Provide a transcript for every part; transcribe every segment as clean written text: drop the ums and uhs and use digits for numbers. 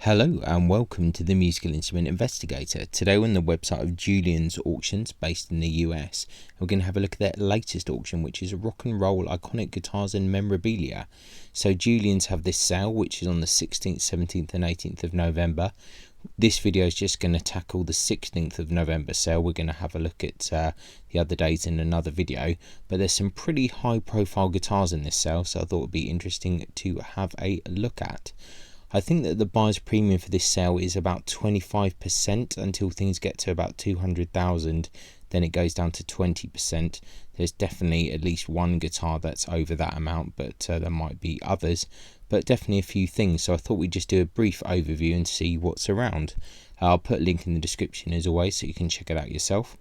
Hello and welcome to the Musical Instrument Investigator. Today we're on the website of Julien's Auctions based in the US. We're going to have a look at their latest auction, which is rock and roll iconic guitars and memorabilia. So Julien's have this sale which is on the 16th, 17th and 18th of November. This video is just going to tackle the 16th of November sale. We're going to have a look at the other days in another video, but there's some pretty high profile guitars in this sale, so I thought it would be interesting to have a look at. I think that the buyer's premium for this sale is about 25% until things get to about 200,000. Then it goes down to 20%. There's definitely at least one guitar that's over that amount, but there might be others, but definitely a few things. So I thought we'd just do a brief overview and see what's around. I'll put a link in the description as always, so you can check it out yourself.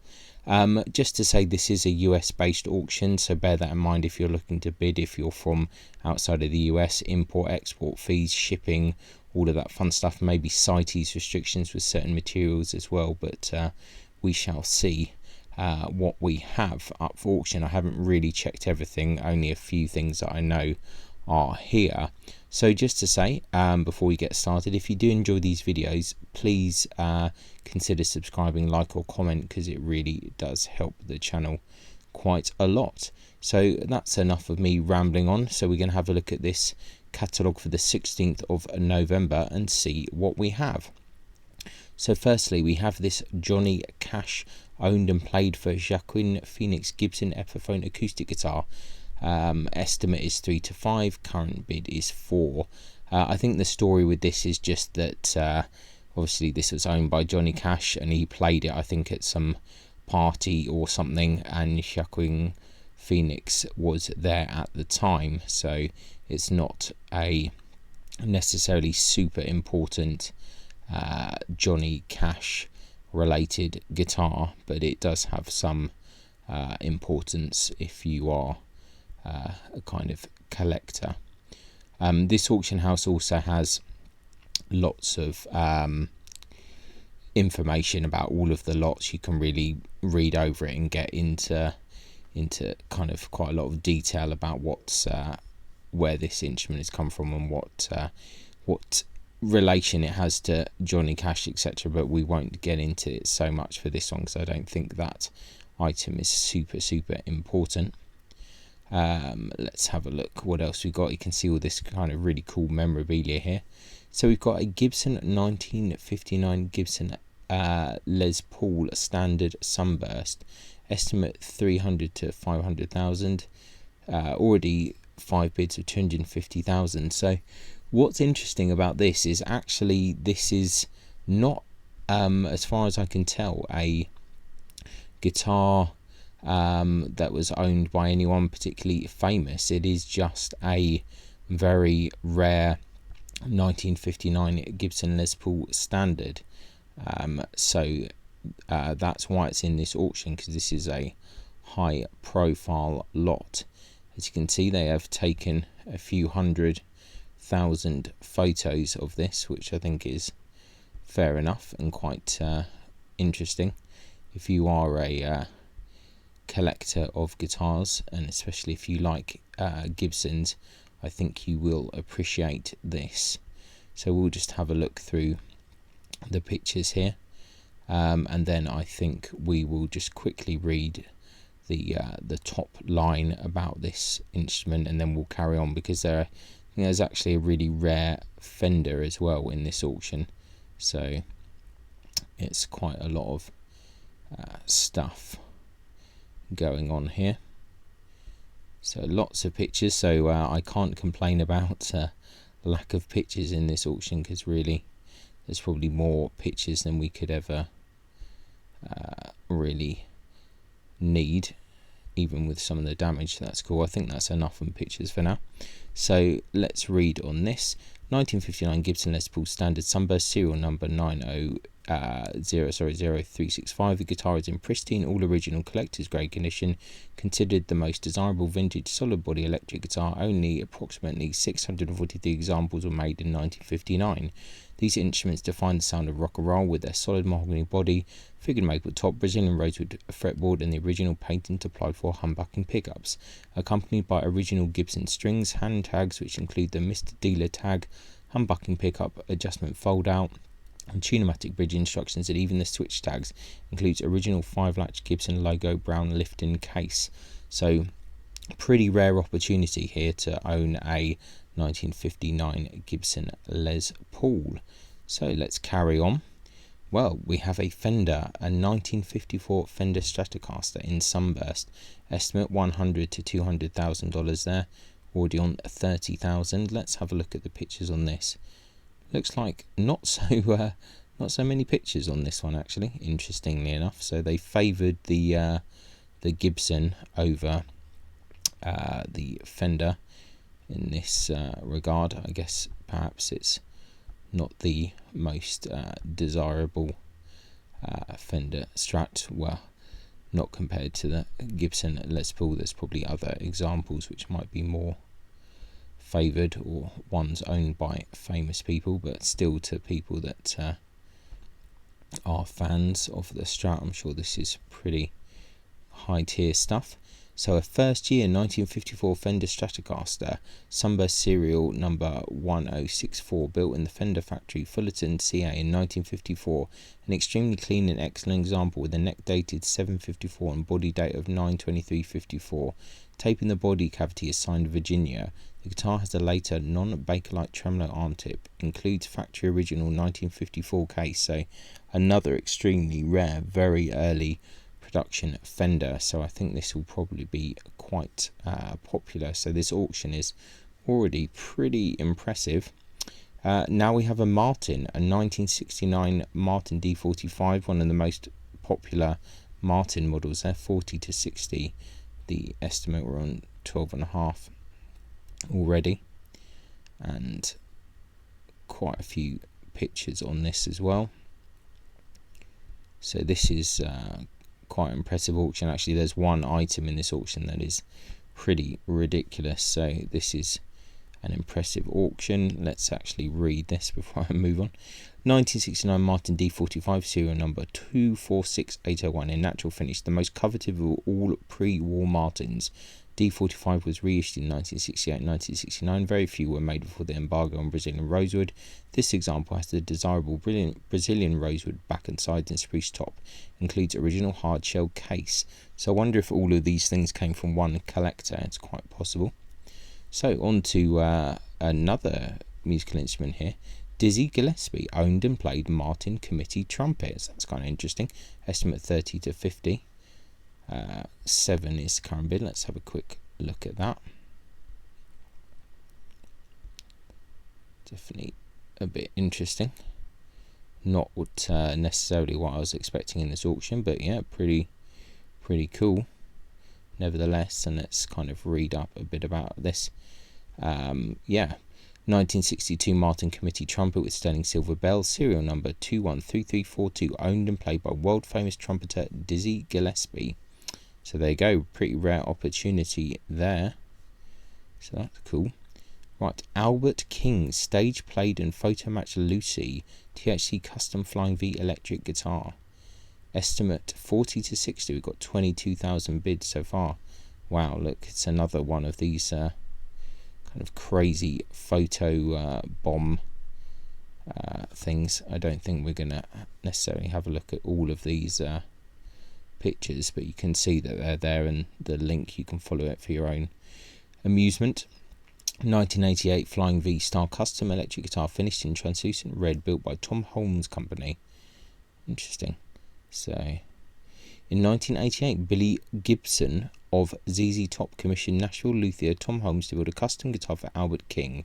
Just to say, this is a US based auction, so bear that in mind if you're looking to bid. If you're from outside of the US, import, export fees, shipping, all of that fun stuff, maybe CITES restrictions with certain materials as well, but we shall see what we have up for auction. I haven't really checked everything, only a few things that I know are here. So just to say, before we get started, if you do enjoy these videos, please consider subscribing, like or comment, because it really does help the channel quite a lot. So that's enough of me rambling on. So we're going to have a look at this catalogue for the 16th of November and see what we have. So firstly, we have this Johnny Cash owned and played for Joaquin Phoenix Gibson Epiphone acoustic guitar. Estimate is 3 to 5, current bid is 4. I think the story with this is just that obviously this was owned by Johnny Cash and he played it, I think, at some party or something, and Joaquin Phoenix was there at the time, so it's not a necessarily super important Johnny Cash related guitar, but it does have some importance if you are a kind of collector. This auction house also has lots of information about all of the lots. You can really read over it and get into kind of quite a lot of detail about what's where this instrument has come from and what relation it has to Johnny Cash, etc. But we won't get into it so much for this one because I don't think that item is super important. Let's have a look what else we've got. You can see all this kind of really cool memorabilia here. So we've got a Gibson 1959 Gibson Les Paul Standard Sunburst, estimate 300 to 500,000, already 5 bids of 250,000. So what's interesting about this is actually this is not as far as I can tell a guitar that was owned by anyone particularly famous. It is just a very rare 1959 Gibson Les Paul Standard, so that's why it's in this auction, because this is a high profile lot. As you can see, they have taken a few 100,000 photos of this, which I think is fair enough and quite interesting. If you are a collector of guitars, and especially if you like Gibsons, I think you will appreciate this. So we'll just have a look through the pictures here, and then I think we will just quickly read the top line about this instrument, and then we'll carry on, because there's actually a really rare Fender as well in this auction, so it's quite a lot of stuff going on here. So lots of pictures, so I can't complain about lack of pictures in this auction, because really there's probably more pictures than we could ever really need, even with some of the damage. That's cool. I think that's enough on pictures for now. So let's read on this. 1959 Gibson Les Paul Standard Sunburst, serial number 9000365. The guitar is in pristine, all original collector's grade condition, considered the most desirable vintage solid body electric guitar. Only approximately 643 examples were made in 1959. These instruments define the sound of rock and roll with their solid mahogany body, figured maple top, Brazilian rosewood fretboard, and the original patent applied for humbucking pickups, accompanied by original Gibson strings, hand tags which include the Mr. Dealer tag, humbucking pickup adjustment fold out, and tunematic bridge instructions, and even the switch tags includes original 5-latch Gibson logo brown lift-in case. So pretty rare opportunity here to own a 1959 Gibson Les Paul. So let's carry on. Well, we have a Fender, a 1954 Fender Stratocaster in sunburst. Estimate $100,000 to $200,000 there. Already on 30,000. Let's have a look at the pictures on this. Looks like not so many pictures on this one actually. Interestingly enough, so they favoured the Gibson over the Fender in this regard. I guess perhaps it's not the most desirable Fender Strat. Well, not compared to the Gibson Les Paul. There's probably other examples which might be more favoured, or ones owned by famous people, but still to people that are fans of the Strat, I'm sure this is pretty high tier stuff. So a first year 1954 Fender Stratocaster, sunburst serial number 1064, built in the Fender factory, Fullerton, CA in 1954. An extremely clean and excellent example with a neck dated 754 and body date of 9/23/54. Tape in the body cavity is signed Virginia. The guitar has the later non-Bakelite tremolo arm tip. Includes factory original 1954 case. So another extremely rare, very early production Fender. So I think this will probably be quite popular. So this auction is already pretty impressive. Now we have a Martin, a 1969 Martin D45, one of the most popular Martin models there, 40 to 60. The estimate we're on 12.5 already, and quite a few pictures on this as well. So this is quite an impressive auction. Actually, there's one item in this auction that is pretty ridiculous. So this is an impressive auction. Let's actually read this before I move on. 1969 Martin D45, serial number 246801, in natural finish, the most coveted of all pre-war Martins. D45 was reissued in 1968-1969. Very few were made before the embargo on Brazilian rosewood. This example has the desirable Brazilian rosewood back and sides and spruce top. Includes original hard shell case. So I wonder if all of these things came from one collector. It's quite possible. So on to another musical instrument here. Dizzy Gillespie owned and played Martin Committee trumpets. That's kind of interesting. Estimate 30 to 50. 7 is the current bid. Let's have a quick look at that. Definitely a bit interesting. Not what necessarily what I was expecting in this auction, but yeah, pretty cool nevertheless. And let's kind of read up a bit about this. 1962 Martin Committee trumpet with sterling silver bell, serial number 213342, owned and played by world famous trumpeter Dizzy Gillespie. So there you go, pretty rare opportunity there. So that's cool. Right, Albert King stage played and photo matched Lucy THC custom Flying V electric guitar. Estimate 40 to 60. We've got 22,000 bids so far. Wow, look, it's another one of these kind of crazy photo bomb things. I don't think we're gonna necessarily have a look at all of these pictures, but you can see that they're there, and the link, you can follow it for your own amusement. 1988 Flying V style custom electric guitar finished in translucent red, built by Tom Holmes Company. Interesting. So in 1988, Billy Gibson of ZZ Top commissioned Nashville luthier Tom Holmes to build a custom guitar for Albert King.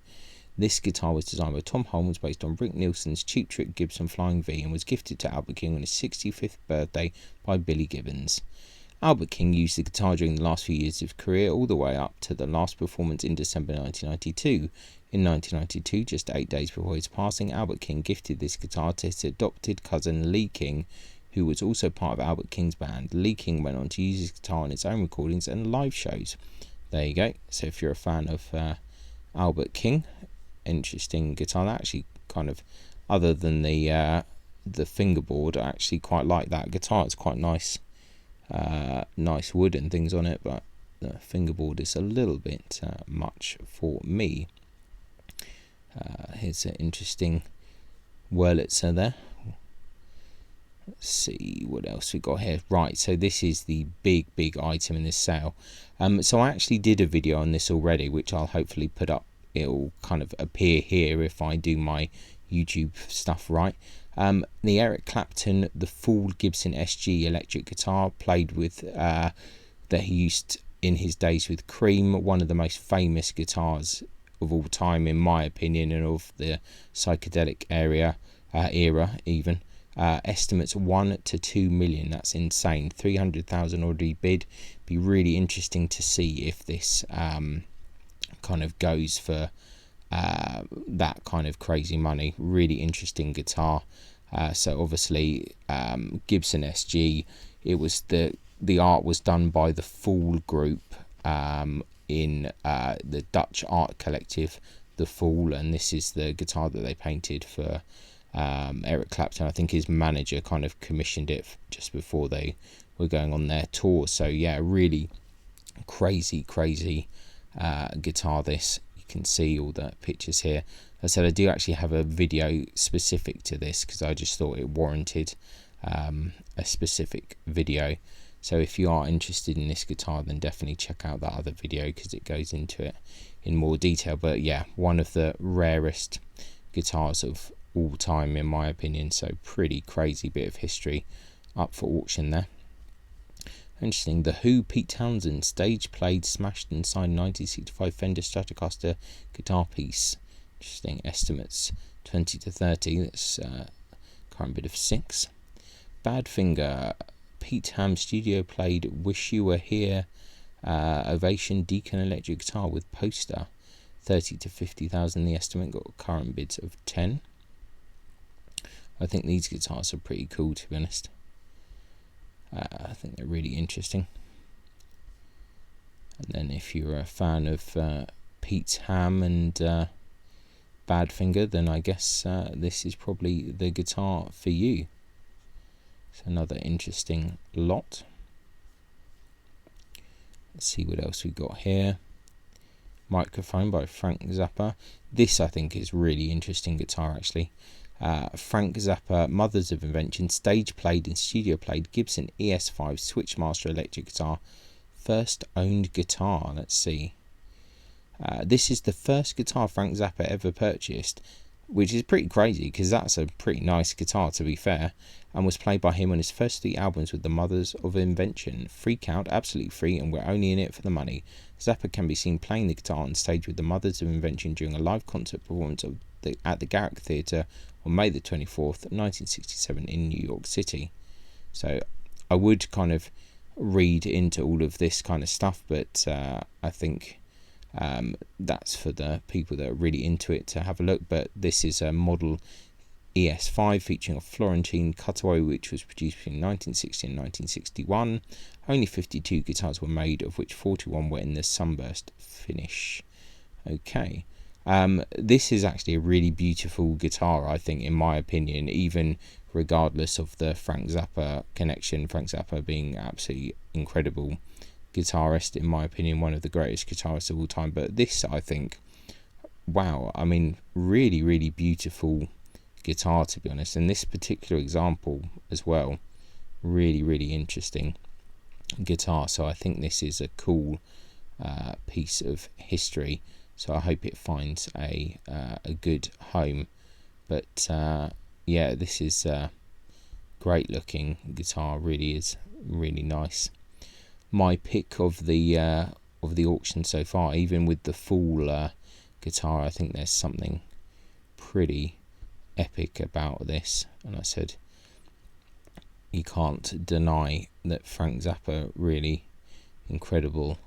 This guitar was designed by Tom Holmes based on Rick Nielsen's Cheap Trick Gibson Flying V and was gifted to Albert King on his 65th birthday by Billy Gibbons. Albert King used the guitar during the last few years of his career, all the way up to the last performance in December 1992. In 1992, just 8 days before his passing, Albert King gifted this guitar to his adopted cousin Lee King, who was also part of Albert King's band. Lee King went on to use his guitar in its own recordings and live shows. There you go. So if you're a fan of Albert King, interesting guitar. That actually kind of, other than the fingerboard, I actually quite like that guitar. It's quite nice. Nice wood and things on it, but the fingerboard is a little bit much for me. Here's an interesting Wurlitzer there. Let's see what else we got here. Right, so this is the big item in this sale. So I actually did a video on this already, which I'll hopefully put up. It'll kind of appear here if I do my YouTube stuff right. The Eric Clapton, the full Gibson SG electric guitar, played with that he used in his days with Cream, one of the most famous guitars of all time in my opinion, and of the psychedelic era even. Estimates 1 to 2 million. That's insane. 300,000 already bid. Be really interesting to see if this kind of goes for that kind of crazy money. Really interesting guitar. So obviously Gibson SG, it was the art was done by the Fool group in the Dutch art collective The Fool, and this is the guitar that they painted for Eric Clapton. I think his manager kind of commissioned it just before they were going on their tour. So yeah, really crazy guitar this. You can see all the pictures here. As I said, I do actually have a video specific to this because I just thought it warranted a specific video. So if you are interested in this guitar, then definitely check out that other video because it goes into it in more detail. But yeah, one of the rarest guitars of all time in my opinion. So pretty crazy bit of history up for auction there. Interesting. The Who, Pete Townsend, stage played, smashed and signed 1965 Fender Stratocaster guitar piece. Interesting. Estimates 20 to 30. That's current bid of 6. Badfinger, Pete Ham studio played Wish You Were Here Ovation Deacon electric guitar with poster. 30 to 50,000. The estimate, got current bids of 10. I think these guitars are pretty cool, to be honest. I think they're really interesting. And then if you're a fan of Pete Ham and Badfinger, then I guess this is probably the guitar for you. It's another interesting lot. Let's see what else we got here. Microphone by Frank Zappa. This I think is really interesting guitar actually. Frank Zappa, Mothers of Invention, stage played and studio played Gibson ES5 Switchmaster electric guitar, first owned guitar. Let's see. This is the first guitar Frank Zappa ever purchased, which is pretty crazy because that's a pretty nice guitar to be fair, and was played by him on his first 3 albums with the Mothers of Invention. Freak out, absolutely free, and we're only in it for the money. Zappa can be seen playing the guitar on stage with the Mothers of Invention during a live concert performance at the Garrick Theatre on May the 24th, 1967 in New York City. So I would kind of read into all of this kind of stuff, but I think that's for the people that are really into it to have a look. But this is a model ES5 featuring a Florentine cutaway which was produced between 1960 and 1961. Only 52 guitars were made, of which 41 were in the sunburst finish. Okay. This is actually a really beautiful guitar, I think, in my opinion, even regardless of the Frank Zappa connection. Frank Zappa being absolutely incredible guitarist, in my opinion, one of the greatest guitarists of all time. But this, I think, wow, I mean, really beautiful guitar, to be honest. And this particular example as well, really interesting guitar. So I think this is a cool piece of history. So I hope it finds a good home. But yeah, this is a great looking guitar. Really is really nice. My pick of the auction so far, even with the full guitar, I think there's something pretty epic about this. And I said you can't deny that Frank Zappa, really incredible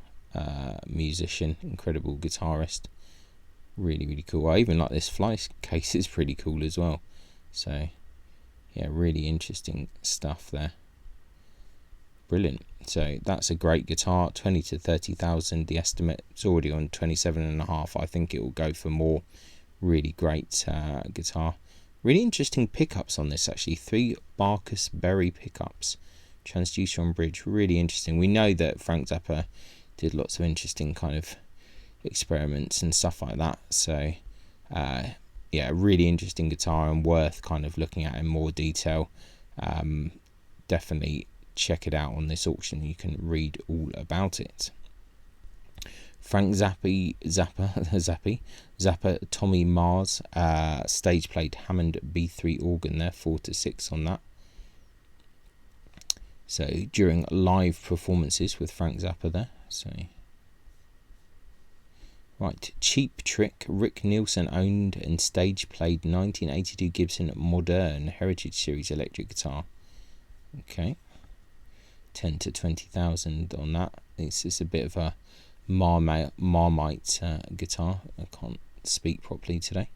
musician, incredible guitarist, really cool. I even like this fly case, is pretty cool as well. So yeah, really interesting stuff there. Brilliant. So that's a great guitar. 20 to 30,000. The estimate is already on 27.5. I think it will go for more. Really great guitar. Really interesting pickups on this actually. 3 Barkus Berry pickups, transducer on bridge. Really interesting. We know that Frank Zappa did lots of interesting kind of experiments and stuff like that. So Yeah, a really interesting guitar and worth kind of looking at in more detail. Definitely check it out on this auction. You can read all about it. Frank Zappa, Tommy Mars, stage played Hammond B3 organ there, 4-6 on that. So during live performances with Frank Zappa there. So right, Cheap Trick, Rick Nielsen owned and stage played 1982 Gibson Modern Heritage Series electric guitar. Okay, 10 to 20,000 on that. This is a bit of a Marmite guitar. I can't speak properly today.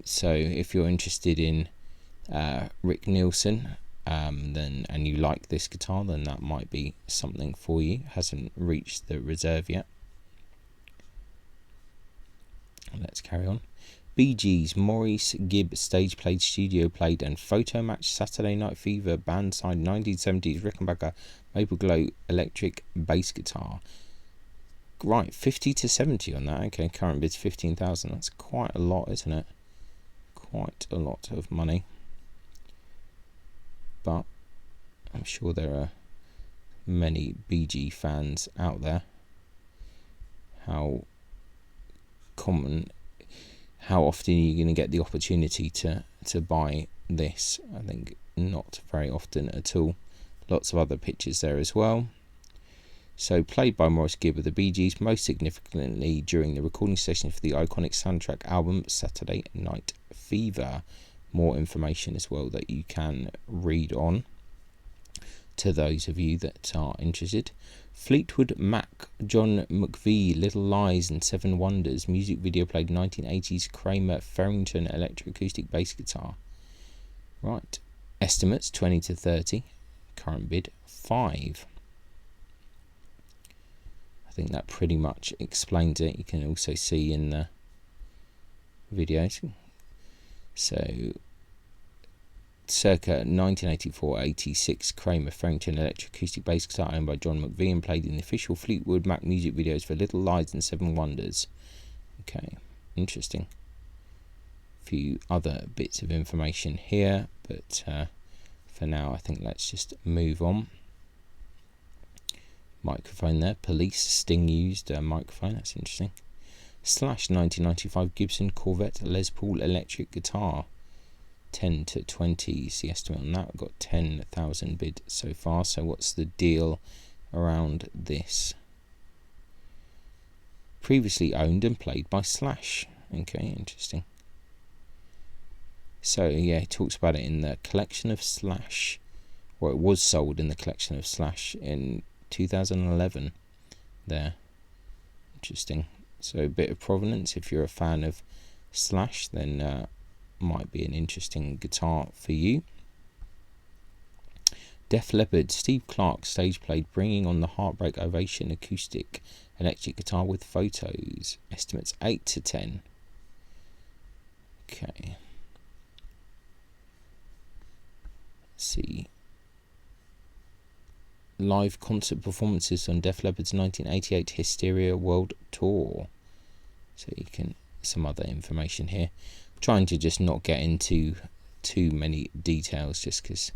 So if you're interested in Rick Nielsen, then and you like this guitar, then that might be something for you. Hasn't reached the reserve yet. Let's carry on. Bee Gees, Maurice Gibb stage played, studio played and photo match Saturday Night Fever band signed 1970s Rickenbacker Maple Glow electric bass guitar. Right, 50 to 70 on that. Okay, current bid's 15,000. That's quite a lot, isn't it? Quite a lot of money. But I'm sure there are many BG fans out there. How often are you going to get the opportunity to buy this? I think not very often at all. Lots of other pictures there as well. So played by Maurice Gibb of the Bee Gees, most significantly during the recording session for the iconic soundtrack album Saturday Night Fever. More information as well that you can read on to those of you that are interested. Fleetwood Mac, John McVie, Little Lies and Seven Wonders, music video played 1980s Kramer Farrington electric acoustic bass guitar. Right, estimates 20 to 30, current bid 5. I think that pretty much explains it. You can also see in the videos. So circa 1984-86 Kramer Farrington electric acoustic bass guitar owned by John McVie and played in the official Fleetwood Mac music videos for Little Lies and Seven Wonders. Okay, interesting. A few other bits of information here, but for now I think let's just move on. Microphone there, Police Sting used microphone, that's interesting. Slash 1995 Gibson Corvette Les Paul electric guitar, 10 to 20 is the estimate on that. We've got 10,000 bid so far. So what's the deal around this? Previously owned and played by Slash. Okay, interesting. So yeah, he talks about it in the collection of Slash, or it was sold in the collection of Slash in 2011 there. Interesting. So a bit of provenance. If you're a fan of Slash, then might be an interesting guitar for you. Def Leppard, Steve Clark stage played Bringing on the Heartbreak Ovation acoustic electric guitar with photos. Estimates 8 to 10. Okay. Let's see. Live concert performances on Def Leppard's 1988 Hysteria World Tour. So you can, some other information here. Trying to just not get into too many details just because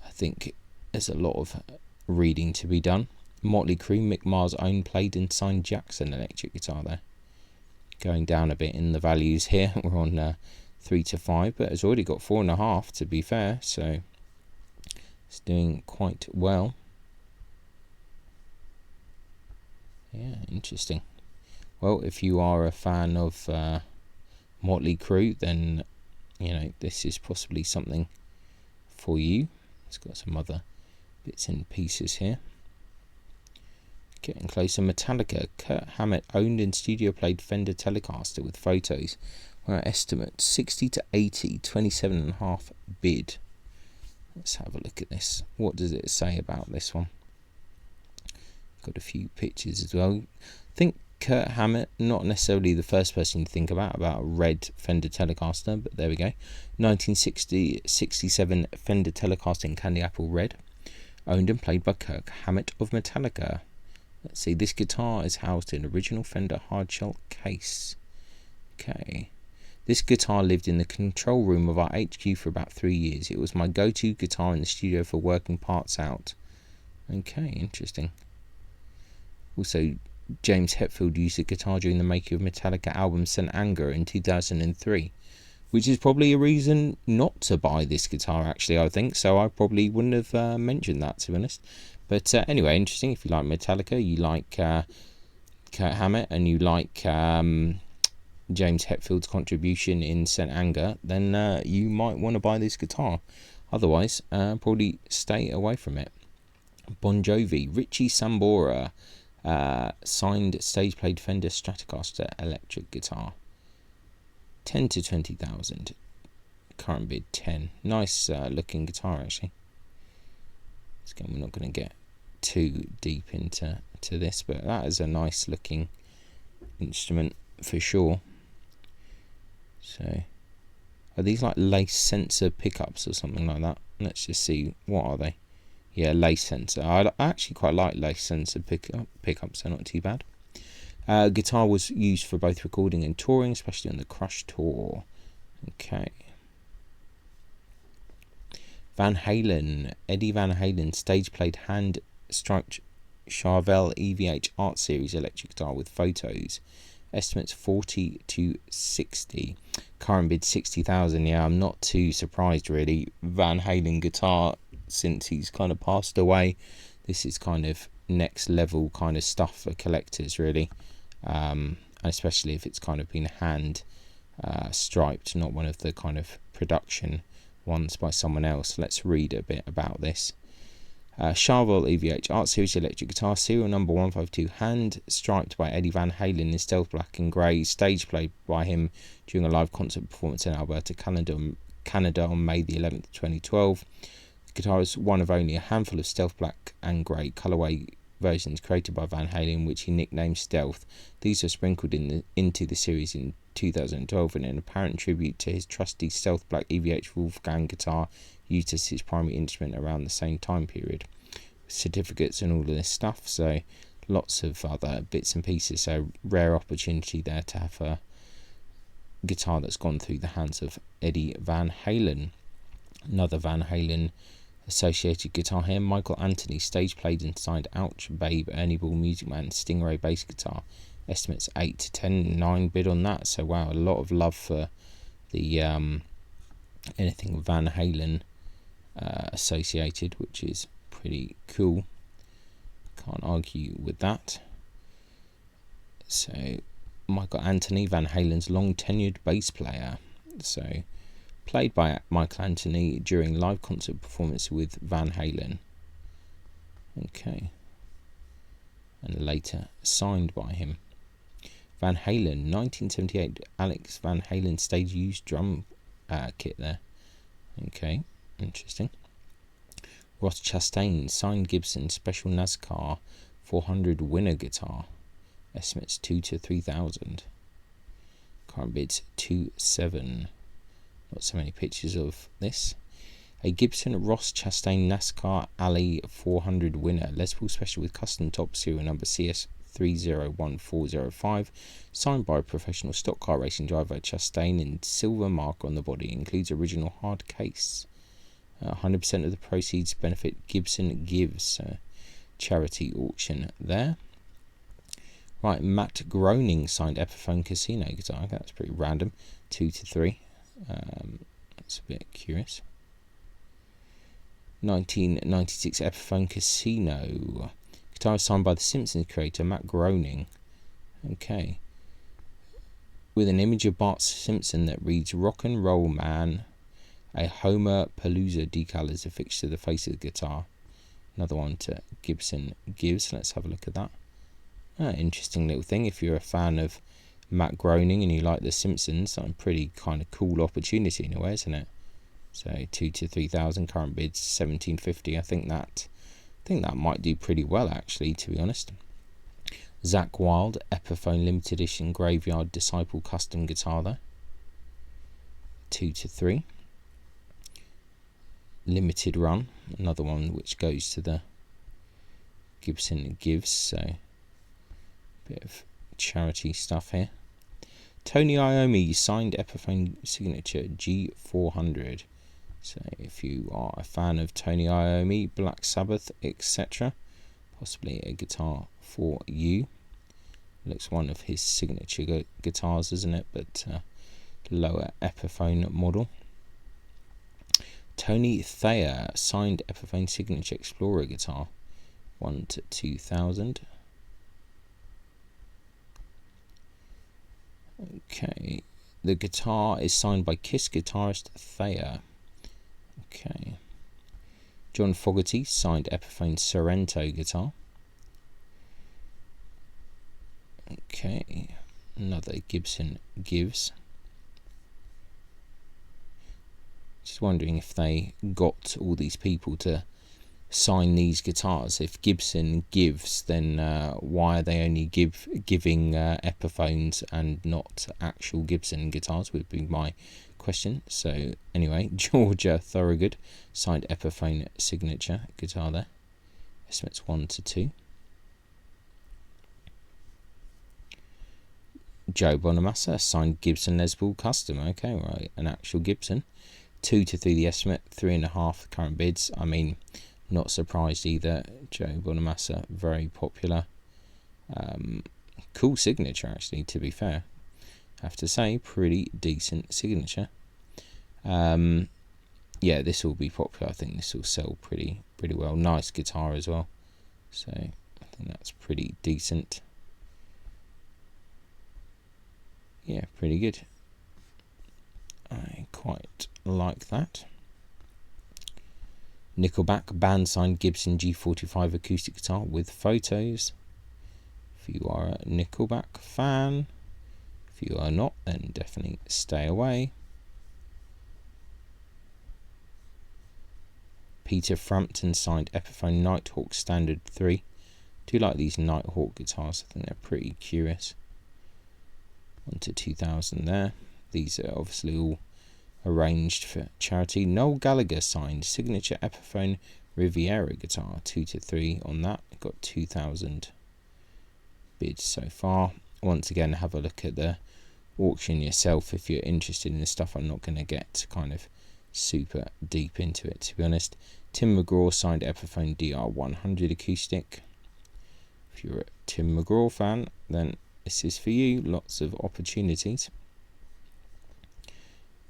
I think there's a lot of reading to be done. Motley Crue, Mick Mars owned, played and signed Jackson electric guitar there. Going down a bit in the values here. We're on 3 to 5, but it's already got 4.5 to be fair, so it's doing quite well. Yeah, interesting. Well, if you are a fan of Motley Crue, then you know this is possibly something for you. It's got some other bits and pieces here. Getting closer. Metallica, Kurt Hammett owned and studio played Fender Telecaster with photos. Well, estimate 60 to 80, 27.5 bid. Let's have a look at this. What does it say about this one? Got a few pictures as well. I think Kurt Hammett, not necessarily the first person you think about a red Fender Telecaster, but there we go. 1967 Fender Telecaster in Candy Apple Red, owned and played by Kirk Hammett of Metallica. Let's see, this guitar is housed in original Fender hardshell case. Okay. This guitar lived in the control room of our HQ for about 3 years. It was my go-to guitar in the studio for working parts out. Okay, interesting. Also, James Hetfield used the guitar during the making of Metallica album St. Anger in 2003, which is probably a reason not to buy this guitar, actually, I think. So I probably wouldn't have mentioned that, to be honest. But anyway, interesting. If you like Metallica, you like Kurt Hammett, and you like James Hetfield's contribution in St. Anger, then you might want to buy this guitar. Otherwise, probably stay away from it. Bon Jovi, Richie Sambora, signed stage-played Fender Stratocaster electric guitar. 10 to 20,000. Current bid 10. Nice looking guitar, actually. Again, we're not going to get too deep into this, but that is a nice looking instrument for sure. So, are these like lace sensor pickups or something like that? Let's just see. What are they? Yeah, lace sensor. I actually quite like lace sensor pickups. They're not too bad. Guitar was used for both recording and touring, especially on the Crush tour. Okay. Van Halen. Eddie Van Halen stage-played hand-striped Charvel EVH Art Series electric guitar with photos. Estimates 40 to 60. Current bid 60,000. Yeah, I'm not too surprised really. Van Halen guitar, since he's kind of passed away, this is kind of next level kind of stuff for collectors really. Especially if it's kind of been hand striped, not one of the kind of production ones by someone else. Let's read a bit about this. Charvel EVH Art Series electric guitar, serial number 152, hand striped by Eddie Van Halen in stealth black and grey, stage played by him during a live concert performance in Alberta, Canada on May the 11th, 2012. The guitar is one of only a handful of stealth black and grey colourway versions created by Van Halen, which he nicknamed Stealth. These were sprinkled into the series in 2012 in an apparent tribute to his trusty stealth black EVH Wolfgang guitar used as his primary instrument around the same time period. Certificates and all of this stuff, so lots of other bits and pieces. So rare opportunity there to have a guitar that's gone through the hands of Eddie Van Halen. Another Van Halen associated guitar here, Michael Anthony, stage played and signed Ouch Babe, Ernie Ball, Music Man, Stingray bass guitar. Estimates 8 to 10, 9 bid on that. So wow, a lot of love for the anything Van Halen associated, which is pretty cool. Can't argue with that. So Michael Anthony, Van Halen's long tenured bass player. So played by Michael Anthony during live concert performance with Van Halen. Okay. And later signed by him. Van Halen, 1978, Alex Van Halen stage used drum kit there. Okay, interesting. Ross Chastain, signed Gibson special NASCAR 400 winner guitar. Estimates 2 to 3,000. Current bids 2.7. Not so many pictures of this. A Gibson Ross Chastain NASCAR Alley 400 winner, Les Paul special with custom top, serial number CS301405, signed by professional stock car racing driver Chastain in silver mark on the body. Includes original hard case. 100% of the proceeds benefit Gibson Gives, charity auction there. Right, Matt Groening signed Epiphone Casino guitar. That's pretty random. 2 to 3. That's a bit curious. 1996 Epiphone Casino guitar signed by the Simpsons creator Matt Groening. Okay, with an image of Bart Simpson that reads "Rock and Roll Man." A Homer Palooza decal is affixed to the face of the guitar. Another one to Gibson Gives. Let's have a look at that. Interesting little thing. If you're a fan of Matt Groening and you like The Simpsons, a pretty kind of cool opportunity in a way, isn't it? So 2 to 3,000. Current bids 1750. I think that might do pretty well, actually, to be honest. Zach Wilde, Epiphone limited edition Graveyard Disciple custom guitar there. 2 to 3. Limited run, another one which goes to the Gibson Gives, so bit of charity stuff here. Tony Iommi signed Epiphone signature G400. So if you are a fan of Tony Iommi, Black Sabbath, etc., possibly a guitar for you. Looks one of his signature guitars, isn't it? But lower Epiphone model. Tony Thayer signed Epiphone signature Explorer guitar, 1 to 2000. Okay, the guitar is signed by Kiss guitarist Thayer. Okay, John Fogerty signed Epiphone Sorrento guitar. Okay, another Gibson Gives. Just wondering if they got all these people to sign these guitars. If Gibson gives, then why are they only giving Epiphones and not actual Gibson guitars, would be my question. So anyway, Georgia Thorogood signed Epiphone signature guitar there. Estimates 1 to 2. Joe Bonamassa signed Gibson Les Paul Custom. Okay, right, an actual Gibson. 2 to 3 the estimate, 3.5 current bids. I mean, not surprised either. Joe Bonamassa, very popular. Cool signature, actually, to be fair. I have to say, pretty decent signature. Yeah, this will be popular. I think this will sell pretty well. Nice guitar as well. So I think that's pretty decent. Yeah, pretty good. I quite like that. Nickelback band signed Gibson G45 acoustic guitar with photos. If you are a Nickelback fan, if you are not, then definitely stay away. Peter Frampton signed Epiphone Nighthawk Standard 3. Do like these Nighthawk guitars, I think they're pretty curious. 1 to 2000 there. These are obviously all arranged for charity. Noel Gallagher signed signature Epiphone Riviera guitar, 2 to 3 on that. Got 2000 bids so far. Once again, have a look at the auction yourself if you're interested in this stuff. I'm not going to get kind of super deep into it, to be honest. Tim McGraw signed Epiphone DR100 acoustic. If you're a Tim McGraw fan, then this is for you. Lots of opportunities.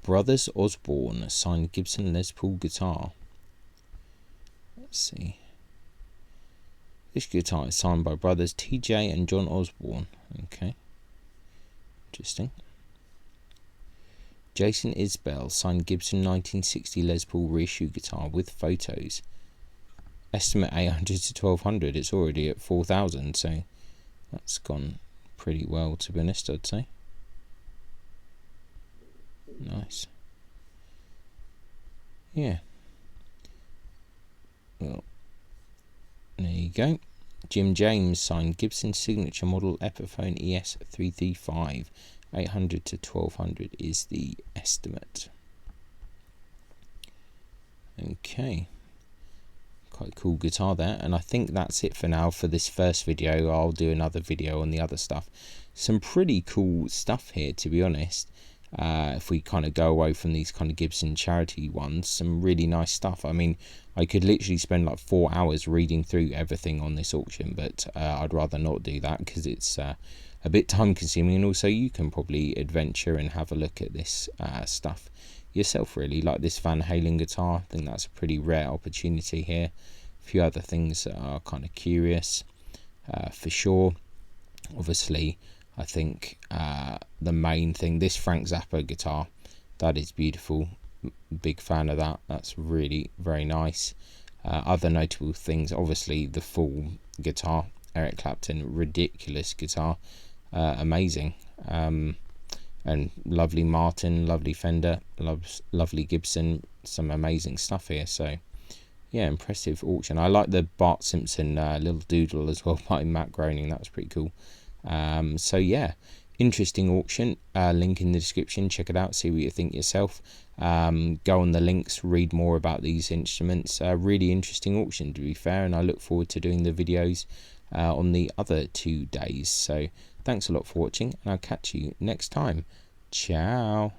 Brothers Osborne signed Gibson Les Paul guitar. Let's see. This guitar is signed by brothers TJ and John Osborne. Okay. Interesting. Jason Isbell signed Gibson 1960 Les Paul reissue guitar with photos. Estimate 800 to 1200. It's already at 4,000, so that's gone pretty well, to be honest, I'd say. Nice. Yeah. Well, there you go. Jim James signed Gibson signature model Epiphone ES335. 800 to 1200 is the estimate. Okay. Quite cool guitar there, and I think that's it for now for this first video. I'll do another video on the other stuff. Some pretty cool stuff here, to be honest. If we kind of go away from these kind of Gibson charity ones, some really nice stuff. I mean, I could literally spend like 4 hours reading through everything on this auction, but I'd rather not do that because it's a bit time consuming, and also you can probably adventure and have a look at this stuff yourself, really. Like this Van Halen guitar, I think that's a pretty rare opportunity here. A few other things that are kind of curious for sure. Obviously, I think the main thing, this Frank Zappa guitar, that is beautiful. Big fan of that. That's really very nice. Other notable things, obviously the full guitar, Eric Clapton, ridiculous guitar, amazing. And lovely Martin, lovely Fender, lovely Gibson, some amazing stuff here. So yeah, impressive auction. I like the Bart Simpson little doodle as well by Matt Groening. That was pretty cool. So yeah, interesting auction. Link in the description, check it out, see what you think yourself. Go on the links, read more about these instruments. Really interesting auction, to be fair, and I look forward to doing the videos on the other 2 days. So thanks a lot for watching, and I'll catch you next time. Ciao.